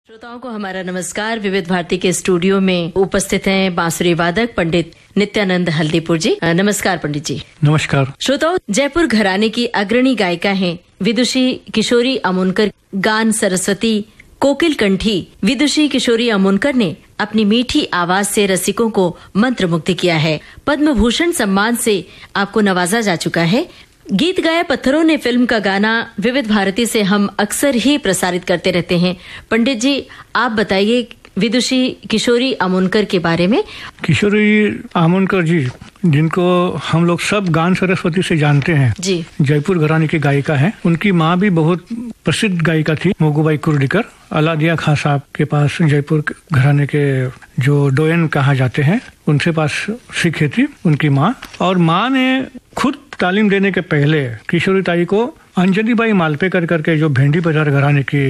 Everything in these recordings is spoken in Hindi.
श्रोताओं को हमारा नमस्कार। विविध भारती के स्टूडियो में उपस्थित हैं बांसुरी वादक पंडित नित्यानंद हल्दीपुर जी। नमस्कार पंडित जी। नमस्कार। श्रोताओं, जयपुर घराने की अग्रणी गायिका हैं विदुषी किशोरी अमोनकर। गान सरस्वती कोकिल कंठी विदुषी किशोरी अमोनकर ने अपनी मीठी आवाज से रसिकों को मंत्रमुग्ध किया है। पद्म भूषण सम्मान से आपको नवाजा जा चुका है। गीत गाया पत्थरों ने फिल्म का गाना विविध भारती से हम अक्सर ही प्रसारित करते रहते हैं। पंडित जी, आप बताइए विदुषी किशोरी अमोनकर के बारे में। किशोरी अमोनकर जी, जिनको हम लोग सब गान सरस्वती से जानते हैं जी, जयपुर घराने की गायिका हैं। उनकी माँ भी बहुत प्रसिद्ध गायिका थी, मोगूबाई कुर्डीकर। अलादिया खां साहब के पास जयपुर घराने के जो डोयन कहा जाते हैं, उनसे पास सीखी थी उनकी माँ। और माँ ने खुद तालीम देने के पहले किशोरी ताई को अंजलिबाई मालपेकर करके जो भेंडी बाजार घराने की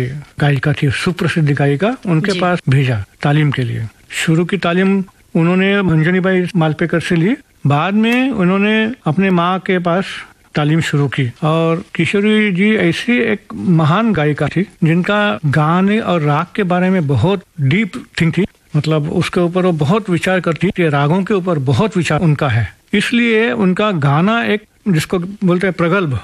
गायिका थी, सुप्रसिद्ध गायिका, उनके पास भेजा तालीम के लिए। शुरू की तालीम उन्होंने अंजलिबाई मालपेकर से ली। बाद में उन्होंने अपने माँ के पास तालीम शुरू की। और किशोरी जी ऐसी एक महान गायिका थी जिनका गाने और राग के बारे में बहुत डीप थिंक थी। मतलब उसके ऊपर वो बहुत विचार करती थी। रागों के ऊपर बहुत विचार उनका है। इसलिए उनका गाना एक, जिसको बोलते हैं प्रगल्भ,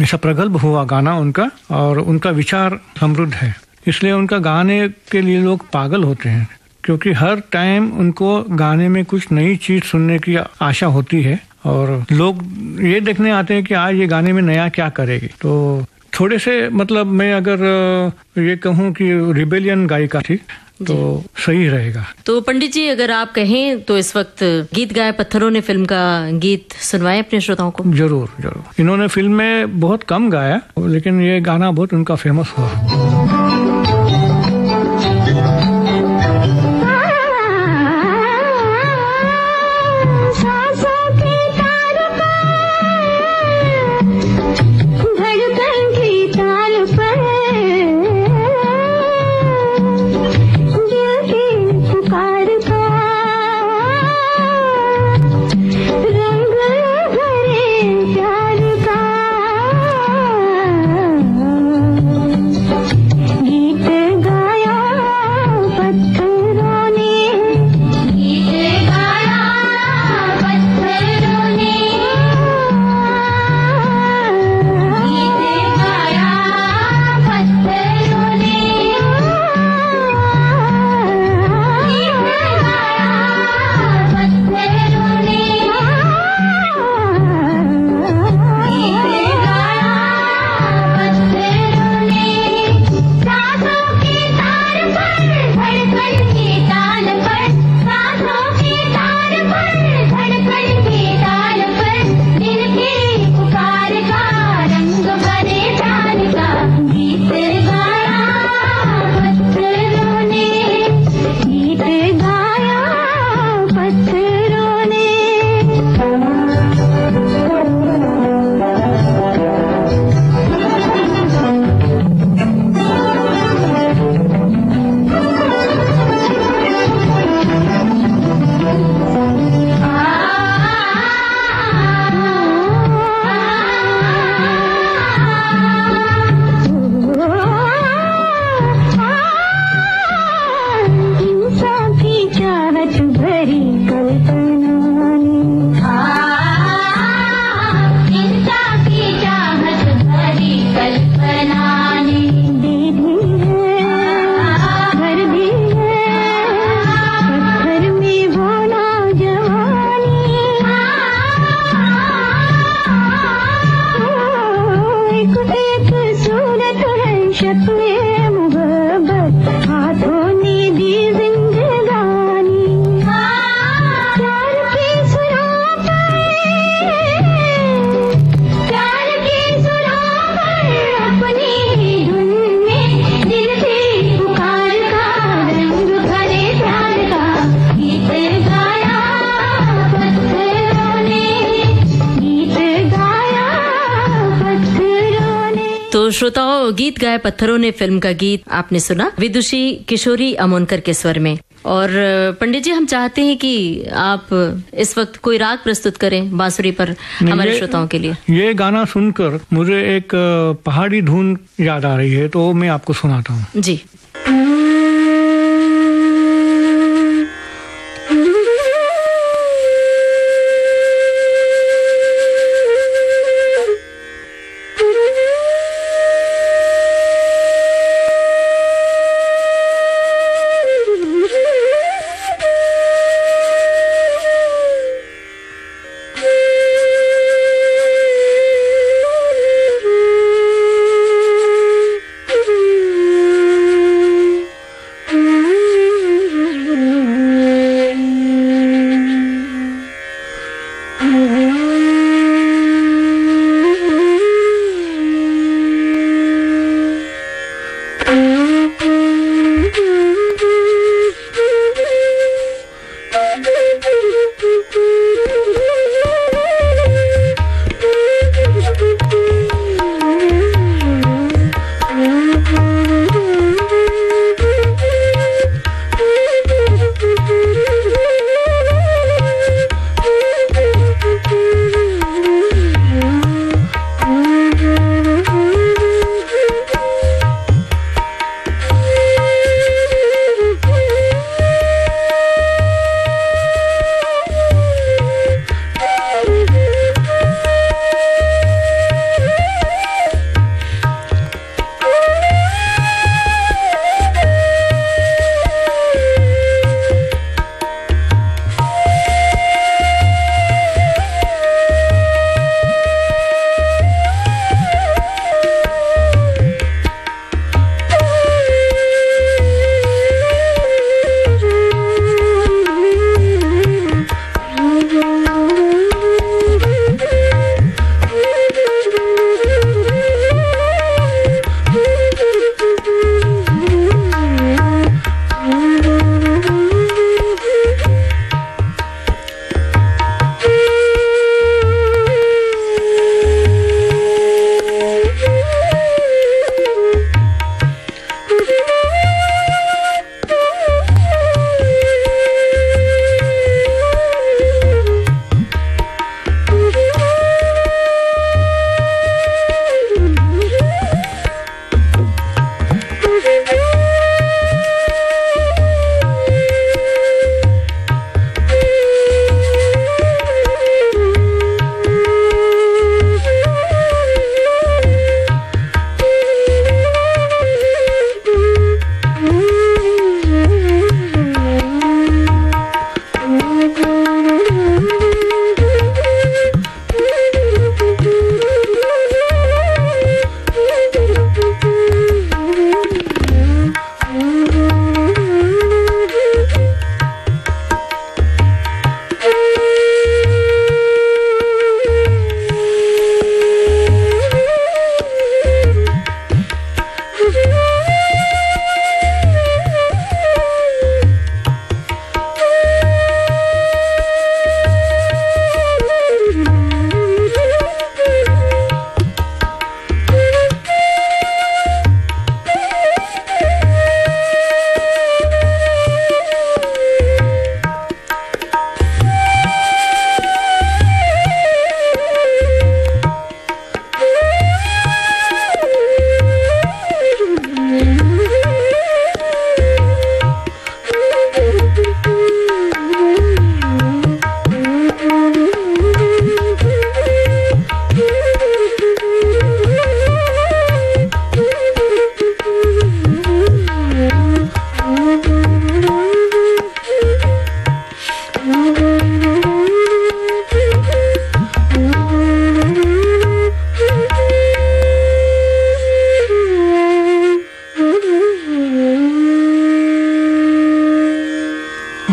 ऐसा प्रगल्भ हुआ गाना उनका। और उनका विचार समृद्ध है, इसलिए उनका गाने के लिए लोग पागल होते हैं, क्योंकि हर टाइम उनको गाने में कुछ नई चीज सुनने की आशा होती है। और लोग ये देखने आते हैं कि आज ये गाने में नया क्या करेगी। तो थोड़े से, मतलब मैं अगर ये कहूँ कि रिबेलियन गायिका थी तो सही रहेगा। तो पंडित जी, अगर आप कहें तो इस वक्त गीत गाए पत्थरों ने फिल्म का गीत सुनवाएं अपने श्रोताओं को। जरूर जरूर। इन्होंने फिल्म में बहुत कम गाया, लेकिन ये गाना बहुत उनका फेमस हुआ। तो श्रोताओं, गीत गाए पत्थरों ने फिल्म का गीत आपने सुना विदुषी किशोरी अमोनकर के स्वर में। और पंडित जी, हम चाहते हैं कि आप इस वक्त कोई राग प्रस्तुत करें बांसुरी पर हमारे श्रोताओं के लिए। ये गाना सुनकर मुझे एक पहाड़ी धुन याद आ रही है, तो मैं आपको सुनाता हूँ। जी।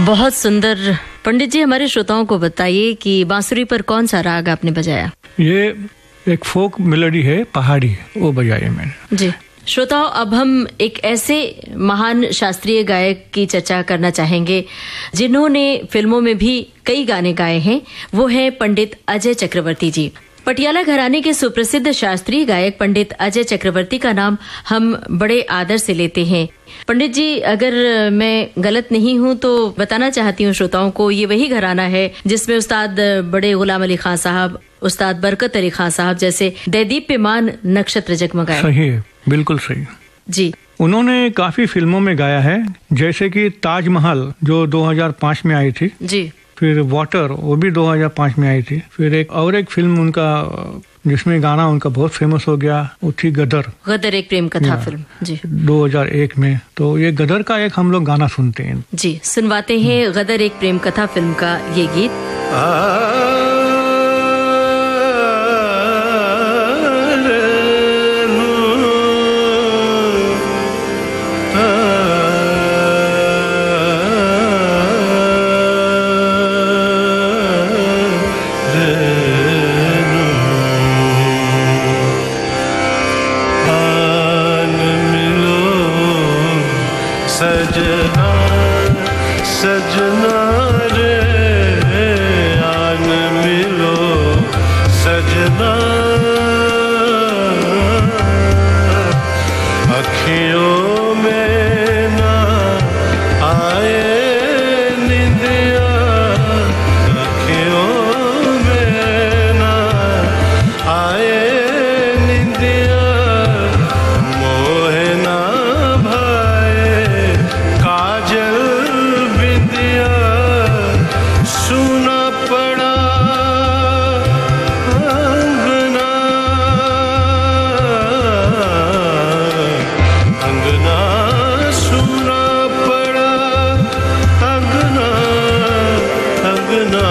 बहुत सुंदर। पंडित जी, हमारे श्रोताओं को बताइए कि बांसुरी पर कौन सा राग आपने बजाया? ये एक फोक मेलोडी है, पहाड़ी, वो बजाई मैंने। जी श्रोताओं, अब हम एक ऐसे महान शास्त्रीय गायक की चर्चा करना चाहेंगे जिन्होंने फिल्मों में भी कई गाने गाए हैं। वो है पंडित अजय चक्रवर्ती जी। पटियाला घराने के सुप्रसिद्ध शास्त्रीय गायक पंडित अजय चक्रवर्ती का नाम हम बड़े आदर से लेते हैं। पंडित जी, अगर मैं गलत नहीं हूं तो बताना चाहती हूं श्रोताओं को, ये वही घराना है जिसमें उस्ताद बड़े गुलाम अली खान साहब, उस्ताद बरकत अली खान साहब जैसे दैदीप्यमान नक्षत्र जगमगाए। सही है, बिल्कुल सही जी। उन्होंने काफी फिल्मों में गाया है, जैसे कि ताजमहल जो 2005 में आई थी जी, फिर वाटर वो भी 2005 में आई थी, फिर एक फिल्म उनका जिसमें गाना उनका बहुत फेमस हो गया वो थी गदर। गदर एक प्रेम कथा फिल्म जी 2001 में। तो ये गदर का एक हम लोग गाना सुनते हैं। जी, सुनवाते हैं गदर एक प्रेम कथा फिल्म का ये गीत। सजना सजना रे आन मिलो सजना, अखियों में ना आए निंदिया, अखियों में ना आए निंदिया, मोह ना काजल बिंदिया, सुना पड़ा अंगना, अंगना सुना पड़ा अंगना, अंगना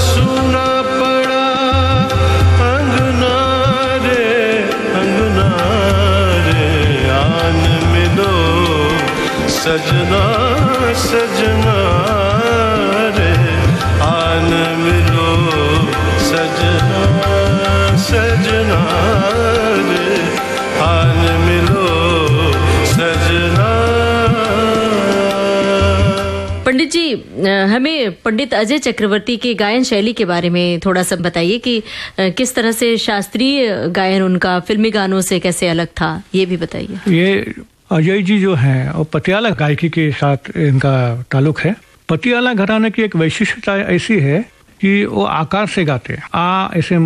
सुना पड़ा अंगना रे, अंगना रे आन मिलो सजना सजना रे आन मिलो सजना, सजना रे आन मिलो सजना। पंडित जी, हमें पंडित अजय चक्रवर्ती के गायन शैली के बारे में थोड़ा सा बताइए कि किस तरह से शास्त्रीय गायन उनका फिल्मी गानों से कैसे अलग था, ये भी बताइए। ये अजय जी जो हैं और पटियाला गायकी के साथ इनका ताल्लुक है। पटियाला घराने की एक वैशिष्टता ऐसी है कि वो आकार से गाते हैं। ऐसे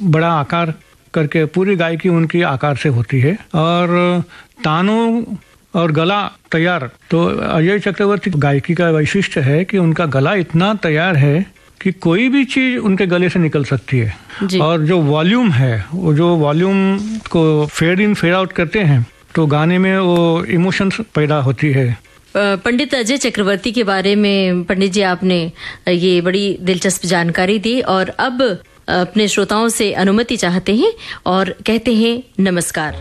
बड़ा आकार करके पूरी गायकी उनकी आकार से होती है और तानों और गला तैयार। तो अजय चक्रवर्ती गायकी का वैशिष्ट है कि उनका गला इतना तैयार है कि कोई भी चीज उनके गले से निकल सकती है। और जो वॉल्यूम है, वो जो वॉल्यूम को फेड इन फेड आउट करते हैं तो गाने में वो इमोशंस पैदा होती है। पंडित अजय चक्रवर्ती के बारे में पंडित जी आपने ये बड़ी दिलचस्प जानकारी दी और अब अपने श्रोताओं से अनुमति चाहते हैं और कहते हैं नमस्कार।